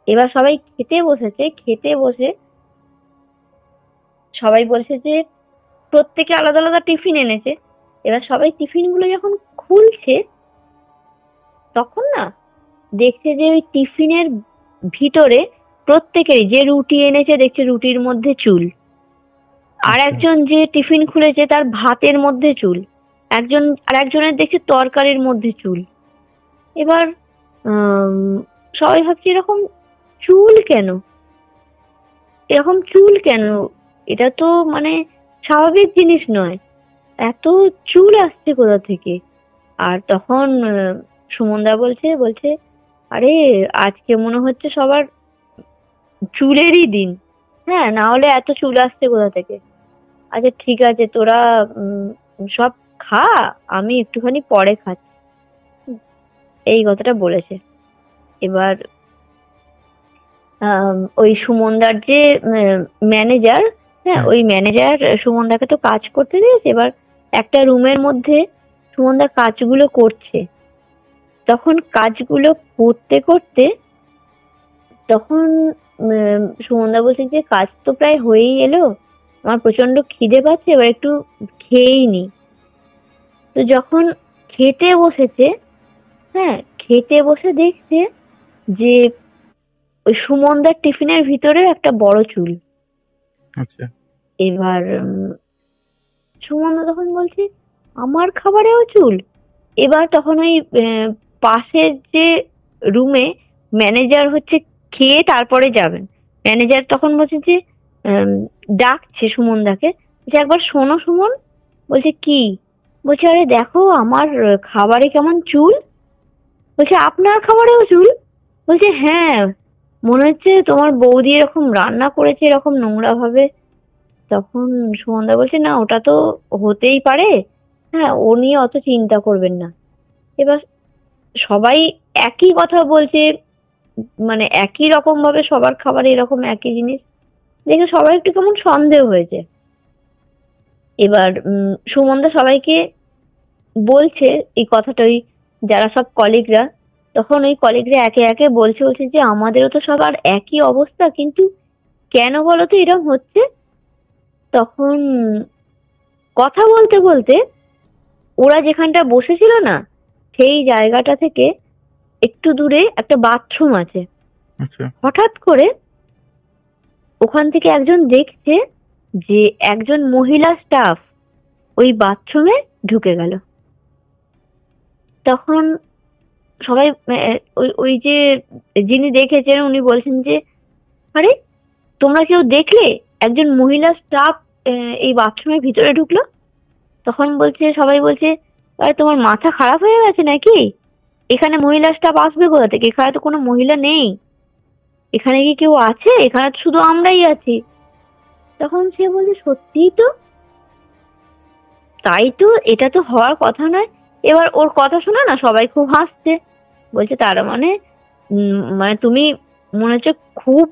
এবার সবাই খেতে বসে সবাই বলছে যে প্রত্যেকে আলাদা আলাদা টিফিন এনেছে। এবার সবাই টিফিনগুলো যখন খুলছে তখন না দেখছে যে ওই টিফিনের ভিতরে প্রত্যেকেরই, যে রুটি এনেছে দেখছে রুটির মধ্যে চুল, আর একজন যে টিফিন খুলেছে তার ভাতের মধ্যে চুল, একজনের দেখছে তরকারির মধ্যে চুল। এবার সবাই ভাবছে এরকম চুল কেন, এরকম চুল কেন, এটা তো মানে স্বাভাবিক জিনিস নয়, এত চুল আসছে কোথা থেকে। আর তখন সুমনদা বলছে বলছে আরে আজকে মনে হচ্ছে সবার চুলেরই দিন, হ্যাঁ, না হলে এত চুল আসছে কোথা থেকে। আচ্ছা ঠিক আছে, তোরা সব খা, আমি একটুখানি পরে খাচ্ছি, এই কথাটা বলেছে। এবার ওই সুমনদার যে ম্যানেজার, হ্যাঁ, ওই ম্যানেজার সুমনদাকে তো কাজ করতে দিয়েছে। এবার একটা রুমের মধ্যে সুমনদা কাজগুলো করছে। তখন কাজগুলো করতে করতে তখন সুমনদা বলছে যে কাজ তো প্রায় হয়েই এলো, আমার প্রচন্ড খিদে পাচ্ছে, এবার একটু খেয়েই নি। তো যখন খেতে বসেছে, হ্যাঁ, খেতে বসে দেখছে যে ওই সুমনদার টিফিনের ভিতরে একটা বড় চুল। আচ্ছা। এবার সুমনদা তখন বলছে আমার খাবারেও চুল। এবার তখন ওই পাশের যে রুমে ম্যানেজার হচ্ছে খেয়ে তারপরে যাবেন, ম্যানেজার তখন বলছে যে ডাকছে সুমনদাকে, যে একবার শোনো সুমন। বলছে কি? বলছে আরে দেখো আমার খাবারে কেমন চুল। বলছে আপনার খাবারেও চুল? বলছে হ্যাঁ, মনে হচ্ছে তোমার বৌদি এরকম রান্না করেছে এরকম নোংরা ভাবে। তখন সুমনদা বলছে না, ওটা তো হতেই পারে, হ্যাঁ, ও নিয়ে অত চিন্তা করবেন না। এবার সবাই একই কথা বলছে, মানে একই রকম ভাবে সবার খাবারে এরকম একই জিনিস দেখে সবাই একটু কেমন সন্দেহ হয়েছে। এবার সুমনদা সবাইকে বলছে এই কথাটাই, যারা সব কলিগরা, তখন ওই কলিগরা একে একে বলছে বলছে যে আমাদেরও তো সবার একই অবস্থা, কিন্তু কেন বলো তো এরকম হচ্ছে। তখন কথা বলতে বলতে ওরা যেখানটা বসেছিল না, সেই জায়গাটা থেকে একটু দূরে একটা বাথরুম আছে। হঠাৎ করে ওখান থেকে একজন দেখছে যে একজন মহিলা স্টাফ ওই বাথরুমে ঢুকে গেল। তখন সবাই ওই ওই যে যিনি দেখেছেন উনি বলছেন যে আরে তোমরা কেউ দেখলে একজন মহিলা স্টাফ এই বাথরুমের ভিতরে ঢুকলো? তখন বলছে সবাই বলছে আরে তোমার মাথা খারাপ হয়ে গেছে নাকি, এখানে মহিলা স্টাফ আসবে কোথা থেকে, এখানে তো কোনো মহিলা নেই, এখানে কি কেউ আছে, এখানে তো শুধু আমরাই আছি। তখন সে বলছে সত্যিই তো, তাই তো, এটা তো হওয়ার কথা নয়। এবার ওর কথা শুনে না সবাই খুব হাসছে, বলছে তার মানে মানে তুমি মনে হচ্ছে খুব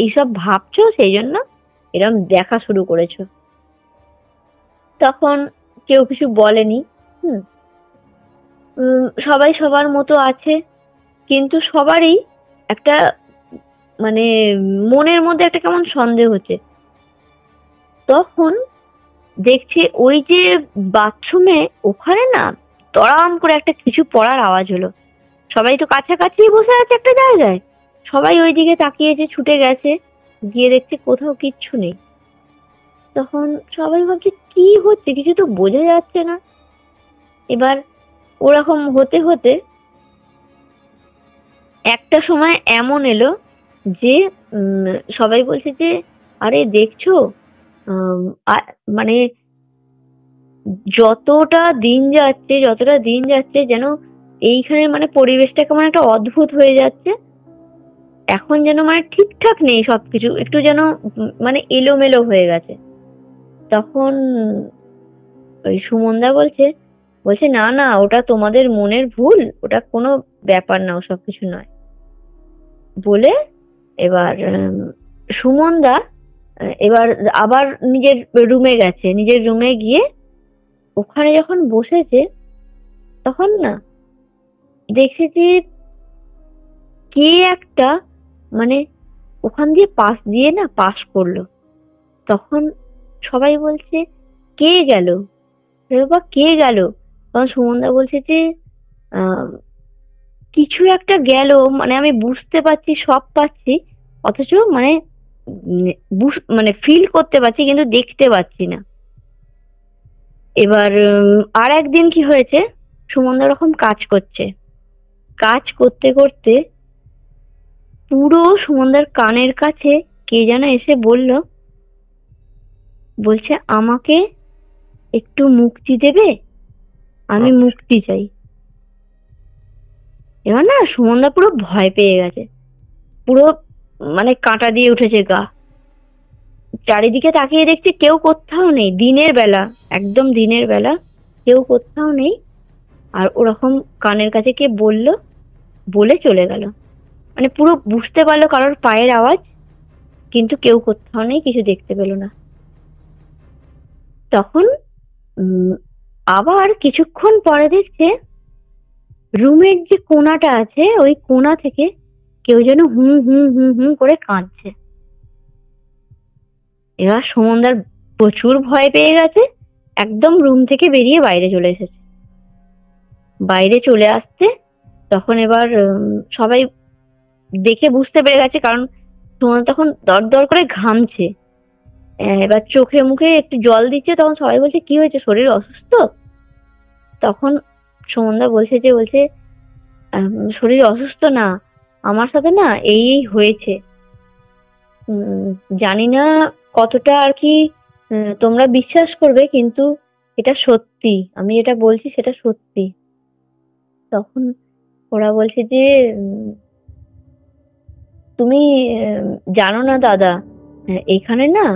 এইসব ভাবছো, সেই জন্য এরকম দেখা শুরু করেছো। তখন কেউ কিছু বলেনি। সবাই সবার মতো আছে, কিন্তু সবারই একটা মানে মনের মধ্যে একটা কেমন সন্দেহ হচ্ছে। তখন দেখছে ওই যে বাথরুমে ওখানে না তড়াম করে একটা কিছু পড়ার আওয়াজ হলো। সবাই তো কাছাকাছি বসে আছে একটা জায়গায়, সবাই ওই দিকে তাকিয়েছে, ছুটে গেছে, গিয়ে দেখছে কোথাও কিচ্ছু নেই। তখন সবাই ভাবছে কি হচ্ছে, কিছু তো বোঝা যাচ্ছে না। এবার ওরকম হতে হতে একটা সময় এমন এলো যে সবাই বলছে যে আরে দেখছো, মানে যতটা দিন যাচ্ছে যেন এইখানে মানে পরিবেশটা কেমন একটা অদ্ভুত হয়ে যাচ্ছে, এখন যেন মানে ঠিকঠাক নেই সবকিছু, একটু যেন মানে এলোমেলো হয়ে গেছে। তখন ওই সুমনদা বলছে না না, ওটা তোমাদের মনের ভুল, ওটা কোনো ব্যাপার না, ওসব কিছু নয় বলে এবার সুমনদা এবার আবার নিজের রুমে গেছে। নিজের রুমে গিয়ে ওখানে যখন বসেছে তখন না দেখছে যে কে একটা মানে ওখান দিয়ে পাস করলো। তখন সবাই বলছে কে গেল, বাবা কে গেল? তখন সুমনদা বলছে যে কিছু একটা গেল, মানে আমি বুঝতে পারছি, সব পাচ্ছি, অথচ মানে মানে ফিল করতে পারছি কিন্তু দেখতে পাচ্ছি না। এবার আর একদিন কি হয়েছে, সুমনদা ওরকম কাজ করতে করতে পুরো সুমনদার কানের কাছে কে যেন এসে বলছে আমাকে একটু মুক্তি দেবে, আমি মুক্তি চাই। এবার না সুমনদা পুরো ভয় পেয়ে গেছে, পুরো মানে কাঁটা দিয়ে উঠেছে গা। চারিদিকে তাকিয়ে দেখছে কেউ কোথাও নেই, দিনের বেলা, একদম দিনের বেলা, কেউ কোথাও নেই। আর ওরকম কানের কাছে কে বলে চলে গেল, মানে পুরো বুঝতে পারলো কারোর পায়ের আওয়াজ, কিন্তু কেউ কোথাও নেই, কিছু দেখতে পেল না। তখন আবার কিছুক্ষণ পরে দেখছে রুমের যে কোণাটা আছে ওই কোণা থেকে কেউ যেন হুম হুম হুম হুম করে কাঁদছে। এবার সুমনদার প্রচুর ভয় পেয়ে গেছে, একদম রুম থেকে বেরিয়ে বাইরে চলে এসেছে। বাইরে চলে আসছে তখন এবার সবাই দেখে বুঝতে পেরে গেছে, কারণ সুমন তখন দর দর করে ঘামছে, এবার চোখে মুখে একটু জল দিচ্ছে। তখন সবাই বলছে কি হয়েছে, শরীর অসুস্থ? তখন সুমনদা বলছে শরীর অসুস্থ না, আমার সাথে না এই হয়েছে, জানি না কতটা আর কি তোমরা বিশ্বাস করবে, কিন্তু এটা সত্যি, আমি যেটা বলছি সেটা সত্যি। তখন ওরা বলছে যে তুমি জানো না দাদা, এখানে না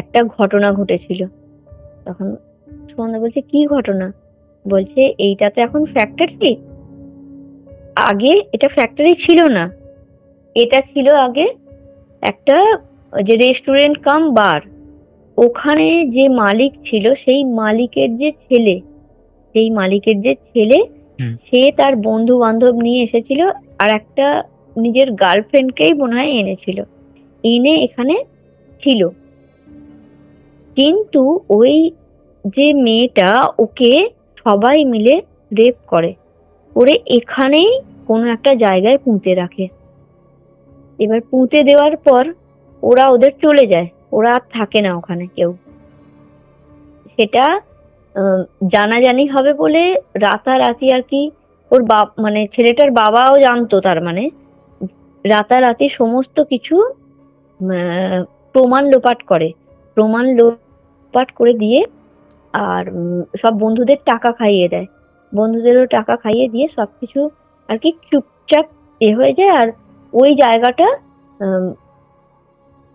একটা ঘটনা ঘটেছিল। তখন সুমনদা বলছে কি ঘটনা? বলছে এইটা তো এখন ফ্যাক্টরি, আগে এটা ফ্যাক্টরি ছিল না, এটা ছিল আগে একটা যে রেস্টুরেন্ট কাম বার। ওখানে যে মালিক ছিল সেই মালিকের যে ছেলে সে তার বন্ধু বান্ধব নিয়ে এসেছিল, আর একটা নিজের গার্লফ্রেন্ডকেই মনে হয় এনেছিল, এনে এখানে ছিল। কিন্তু ওই যে মেয়েটা, ওকে সবাই মিলে রেপ করে এখানেই কোনো একটা জায়গায় পুঁতে রাখে। এবার পুঁতে দেওয়ার পর ওদের চলে যায়, ওরা আর থাকে না ওখানে কেউ। সেটা জানাজানি হবে বলে রাতারাতি আর কি ওর মানে ছেলেটার বাবাও জানতো, তার মানে রাতারাতি সমস্ত কিছু প্রমাণ লোপাট করে দিয়ে আর সব বন্ধুদের টাকা খাইয়ে দেয়, বন্ধুদেরও টাকা খাইয়ে দিয়ে সবকিছু আর কি চুপচাপ হয়ে যায়। আর ওই জায়গাটা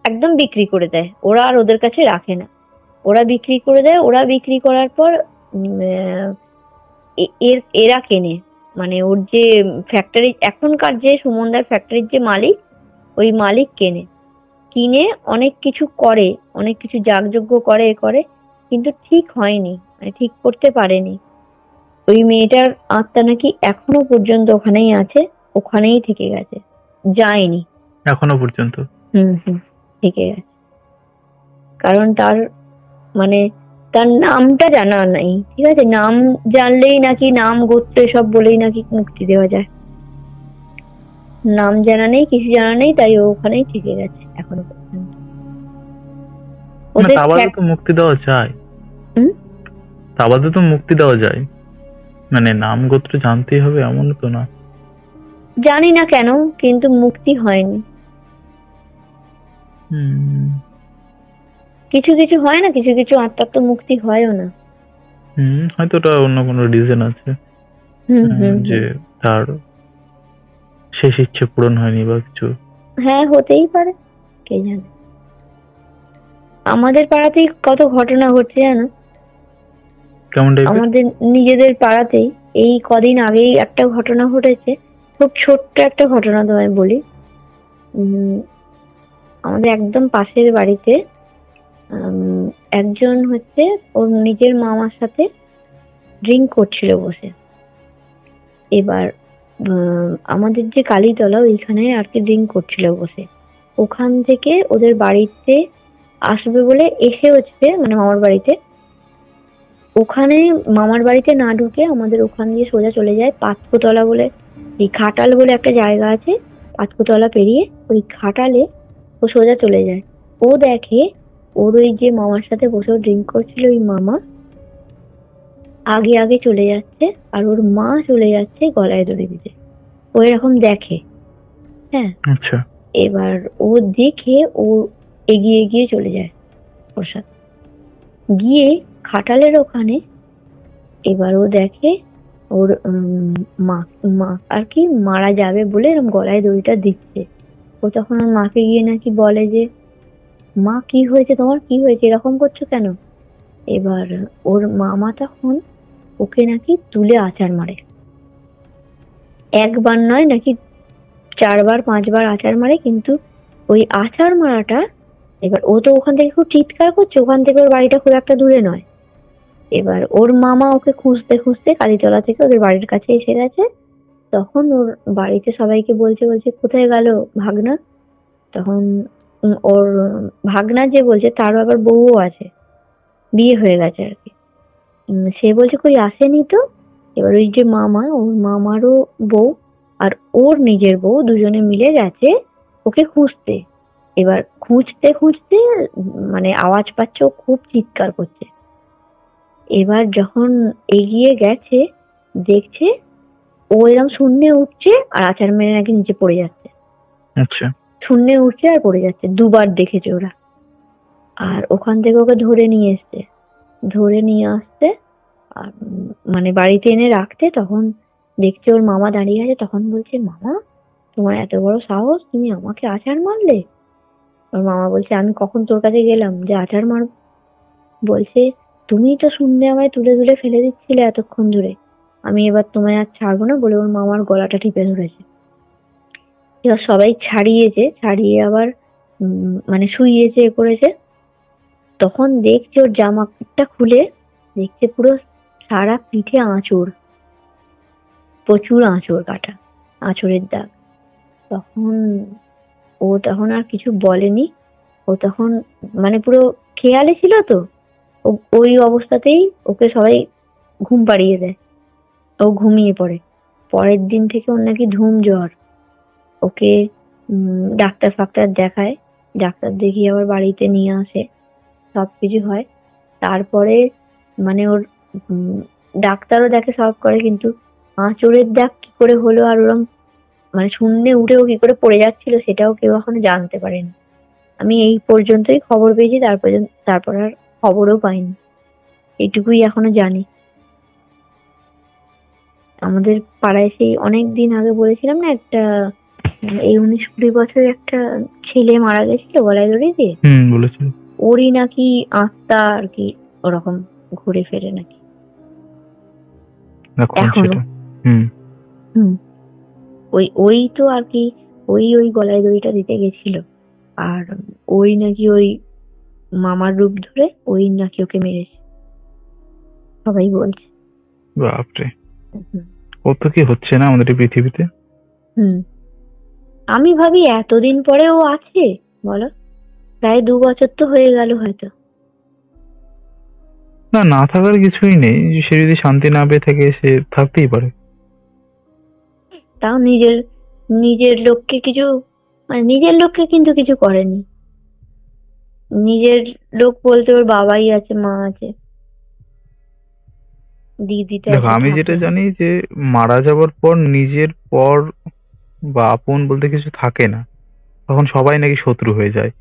একদম বিক্রি করে দেয়, ওরা আর ওদের কাছে রাখে না, ওরা বিক্রি করে দেয়। ওরা বিক্রি করার পর এরা কেনে, মানে ওর যে ফ্যাক্টরি, এখনকার যে সুমনদার ফ্যাক্টরির যে মালিক, ওই মালিক কিনে অনেক কিছু করে, অনেক কিছু যাগযজ্ঞ করে, কিন্তু ঠিক হয়নি, মানে ঠিক করতে পারেনি। ওই মেয়েটার আত্মা নাকি এখনো পর্যন্ত ওখানেই আছে, ওখানেই থেকে গেছে, যায়নি এখনো পর্যন্ত। থেকে গেছে, কারণ তার মানে তার নামটা জানা নাই, ঠিক আছে? নাম জানলেই নাকি, নাম গোত্র সব বলেই নাকি মুক্তি দেওয়া যায়, নাম জানা নেই, কিছু জানা নেই, তাই ওখানেই থেকে গেছে এখনো পর্যন্ত। ওদের তো মুক্তি দেওয়া যায়, তো মুক্তি দেওয়া যায়, মানে নাম গোত্র জানতেই হবে এমন তো না। জানি না কেন, কিন্তু মুক্তি হয়নি। কিছু কিছু হয় না, কিছু কিছু আত্মার তো মুক্তি হয়ও না। হয়তো ওটা অন্য কোনো রিজন আছে, যে তার শেষ ইচ্ছে পূরণ হয়নি বা কিছু। হ্যাঁ, হতেই পারে, কে জানে। আমাদের পাড়াতেই কত ঘটনা ঘটছে জানো, আমাদের নিজেদের পাড়াতেই। এই কদিন আগেই একটা ঘটনা ঘটেছে, খুব ছোট্ট একটা ঘটনা তোমায় বলি। আমাদের একদম পাশের বাড়িতে একজন হচ্ছে ওর নিজের মামার সাথে ড্রিঙ্ক করছিল বসে। এবার আমাদের যে কালীতলা, ওইখানে আর কি ড্রিঙ্ক করছিল বসে। ওখান থেকে ওদের বাড়িতে আসবে বলে এসে হচ্ছে, মানে মামার বাড়িতে, ওখানে মামার বাড়িতে না ঢুকে আমাদের ওখান দিয়ে সোজা চলে যায় পাঁচকোতলা বলে, এই খাটাল বলে একটা জায়গা আছে, পাঁচকোতলা পেরিয়ে ওই খাটালে ও সোজা চলে যায়। ও দেখে ওর ওই যে মামার সাথে বসে ড্রিঙ্ক করছিল ওই মামা আগে আগে চলে যাচ্ছে, আর ওর মা চলে যাচ্ছে গলায় দড়ি দিতে। ও এরকম দেখে, হ্যাঁ। আচ্ছা। এবার ও দেখে ও এগিয়ে এগিয়ে চলে যায় ওর সাথে, গিয়ে খাটালের ওখানে এবার ও দেখে ওর মা মা আর কি মারা যাবে বলে এরকম গলায় দড়িটা দিচ্ছে। ও তখন ওর মাকে গিয়ে নাকি বলে যে মা কি হয়েছে তোমার, কি হয়েছে, এরকম করছো কেন? এবার ওর মামা তখন ওকে নাকি তুলে আছাড় মারে, একবার নয় নাকি 4-5বার আছাড় মারে। কিন্তু ওই আছাড় মারাটা, এবার ও তো ওখান থেকে খুব চিৎকার করছে, ওখান থেকে ওর বাড়িটা খুব একটা দূরে নয়। এবার ওর মামা ওকে খুঁজতে খুঁজতে কালীতলা থেকে ওদের বাড়ির কাছে এসে গেছে। তখন ওর বাড়িতে সবাইকে বলছে কোথায় গেল ভাগনা? তখন ওর ভাগনা যে বলছে তারও আবার বউও আছে, বিয়ে হয়ে গেছে আর কি। সে বলছে কই আসেনি তো। এবার ওই যে মামা, ওর মামারও বউ আর ওর নিজের বউ দুজনে মিলে গেছে ওকে খুঁজতে। এবার খুঁজতে খুঁজতে মানে আওয়াজ পাচ্ছে ও খুব চিৎকার করছে। এবার যখন এগিয়ে গেছে দেখছে ও এরকম শূন্যে উঠছে আর আছাড় মেরে নাকি নিচে পড়ে যাচ্ছে। আচ্ছা, শূন্যে উঠছে আর পড়ে যাচ্ছে, দুবার দেখেছে ওরা। আর ওখান থেকে ওকে ধরে নিয়ে আসতে আর মানে বাড়িতে এনে রাখতে, তখন দেখছে ওর মামা দাঁড়িয়ে আছে। তখন বলছে মামা তোমার এত বড় সাহস, তুমি আমাকে আছাড় মারলে? ওর মামা বলছে আমি কখন তোর কাছে গেলাম যে আছাড় মারব? বলছে তুমি তো শুনলে আমায় তুলে তুলে ফেলে দিচ্ছিলে এতক্ষণ ধরে, আমি এবার তোমায় আর ছাড়বো না বলে ওর মামার গলাটা টিপে ধরেছে। এবার সবাই ছাড়িয়ে আবার মানে শুইয়েছে এ করেছে। তখন দেখছে ওর জামাটা খুলে দেখছে পুরো সারা পিঠে আঁচড়, প্রচুর আঁচড় কাটা, আঁচড়ের দাগ। তখন আর কিছু বলেনি। ও তখন মানে পুরো খেয়ালে ছিল তো, ওই অবস্থাতেই ওকে সবাই ঘুম পাড়িয়ে দেয়, ও ঘুমিয়ে পড়ে। পরের দিন থেকে ওর নাকি ধুম জ্বর। ওকে ডাক্তার ফাক্তার দেখায়, ডাক্তার দেখিয়ে আবার বাড়িতে নিয়ে আসে, সবকিছু হয়। তারপরে মানে ওর ডাক্তারও দেখে সব করে, কিন্তু আঁচড়ের দাগ কি করে হলো আর ওরম মানে শূন্যে উঠেও কি করে পড়ে যাচ্ছিল সেটাও কেউ এখনো জানতে পারেনি। আমি এই পর্যন্তই খবর পেয়েছি, তারপর আর খবরও পাইনি। এইটুকুই এখনো জানি। আমাদের পাড়ায় সেই অনেক দিন আগে বলেছিলাম না, একটা এই 19-20 বছরের একটা ছেলে মারা গেছিল গলায় দড়ি দিয়ে, বলেছিল ওরই নাকি আত্মা আর কি ওরকম ঘুরে ফেরে নাকি এখনো। ওই তো আর কি ওই গলায় দড়িটা দিতে গেছিল, আর ওই নাকি ওই মামার রূপ ধরে ওই নাকি ওকে মেরেছে, সবাই বলছে। বাপরে, কত কি হচ্ছে না আমাদের এই পৃথিবীতে। আমি ভাবি এতদিন পরে ও আছে বলো, প্রায় 2 বছর তো হয়ে গেল হয়তো। না থাকার কিছুই নেই, সে যদি শান্তি না পেয়ে থাকে সে থাকতেই পারে। তাও নিজের লোককে কিছু মানে নিজের লোককে কিন্তু কিছু করেনি। নিজের লোক বলতে ওর বাবাই আছে, মা আছে, দিদিটা দেখো আমি যেটা জানি যে মারা যাওয়ার পর নিজের পর বা আপন বলতে কিছু থাকে না, তখন সবাই নাকি শত্রু হয়ে যায়।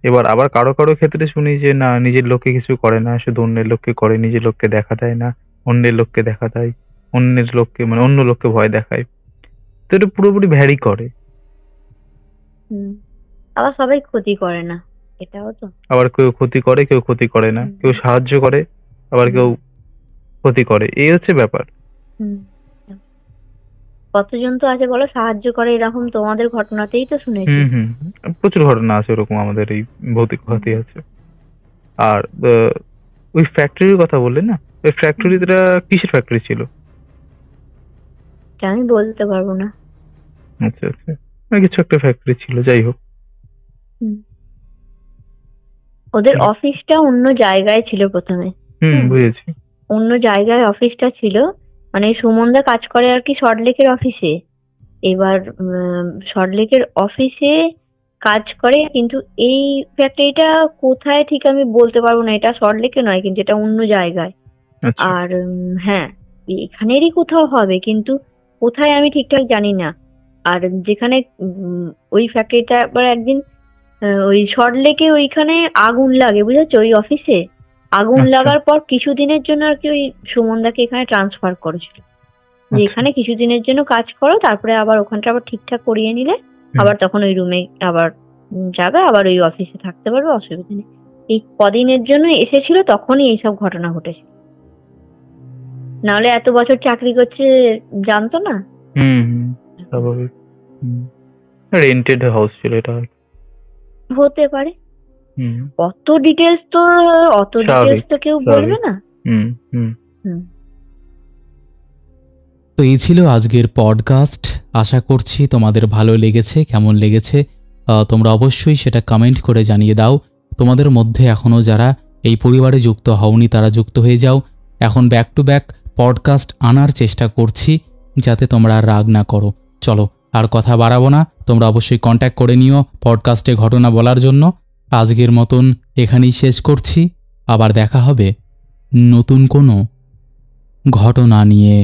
এবার আবার কারো কারো ক্ষেত্রে শুনি যে না, নিজের লোককে কিছু করে না, শুধু অন্যের লোককে করে, নিজের লোককে দেখা দেয় না, অন্যের লোককে দেখা দেয়, অন্যের লোককে মানে অন্য লোককে ভয় দেখায়। তো এটা পুরোপুরি ভ্যারি করে। আবার সবাই ক্ষতি করে না, এটাও তো। আবার কেউ ক্ষতি করে, কেউ ক্ষতি করে না, কেউ সাহায্য করে, আবার কেউ ক্ষতি করে, এই হচ্ছে ব্যাপার। কতজন তো আছে বলো সাহায্য করে, এরকম তোমাদের ঘটনাতেই তো শুনেছি। প্রচুর ঘটনা আছে ওরকম আমাদের এই ভৌতিক ক্ষতি আছে। আর ওই ফ্যাক্টরির কথা বললে না, ওই ফ্যাক্টরিটা কিসের ফ্যাক্টরি ছিল? আমি বলতে পারবো না। আচ্ছা আচ্ছা, কিছু একটা ফ্যাক্টরি ছিল, যাই হোক। ওদের অফিসটা অন্য জায়গায় ছিল প্রথমে। বুঝেছি। অন্য জায়গায় অফিসটা ছিল, মানে সুমনদা কাজ করে আর কি সল্টলেকের অফিসে। এবার সল্টলেকের অফিসে কাজ করে, কিন্তু এই ফ্যাক্টরিটা কোথায় ঠিক আমি বলতে পারবো না, এটা সল্টলেকে নয় কিন্তু এটা অন্য জায়গায়। আর হ্যাঁ এখানেরই কোথাও হবে, কিন্তু কোথায় আমি ঠিকঠাক জানি না। আর যেখানে ওই ফ্যাক্টরিটা আবার একদিন ওই সল্টলেকে ওইখানে আগুন লাগে, বুঝেছো, ওই অফিসে আগুন আচ্ছা। লাগার পর কিছুদিনের জন্য আর কি ওই সুমনদাকে এখানে ট্রান্সফার করেছিল, যে আচ্ছা। এখানে কিছুদিনের জন্য কাজ করো, তারপরে আবার ওখানটা আবার ঠিকঠাক করিয়ে নিলে আবার তখন ওই রুমে আবার যাবে, আবার ওই অফিসে থাকতে পারবে, অসুবিধা নেই। এই কদিনের জন্য এসেছিল, তখনই এইসব ঘটনা ঘটেছে, নাহলে এত বছর চাকরি করছে জানতো না। স্বাভাবিক। রেন্টেড হাউস ছিল এটা, হতে পারে। অত ডিটেলস তো কেউ বলবে না। তো এই ছিল আজকের পডকাস্ট। আশা করছি তোমাদের ভালো লেগেছে। কেমন লেগেছে তোমরা অবশ্যই সেটা কমেন্ট করে জানিয়ে দাও। তোমাদের মধ্যে এখনও যারা এই পরিবারে যুক্ত হওনি তারা যুক্ত হয়ে যাও। এখন ব্যাক টু ব্যাক পডকাস্ট আনার চেষ্টা করছি যাতে তোমরা আর রাগ না করো। চলো আর কথা বাড়াবো না, তোমরা অবশ্যই কন্ট্যাক্ট করে নিও পডকাস্টে ঘটনা বলার জন্য। আজকের মতন এখানেই শেষ করছি, আবার দেখা হবে নতুন কোনো ঘটনা নিয়ে।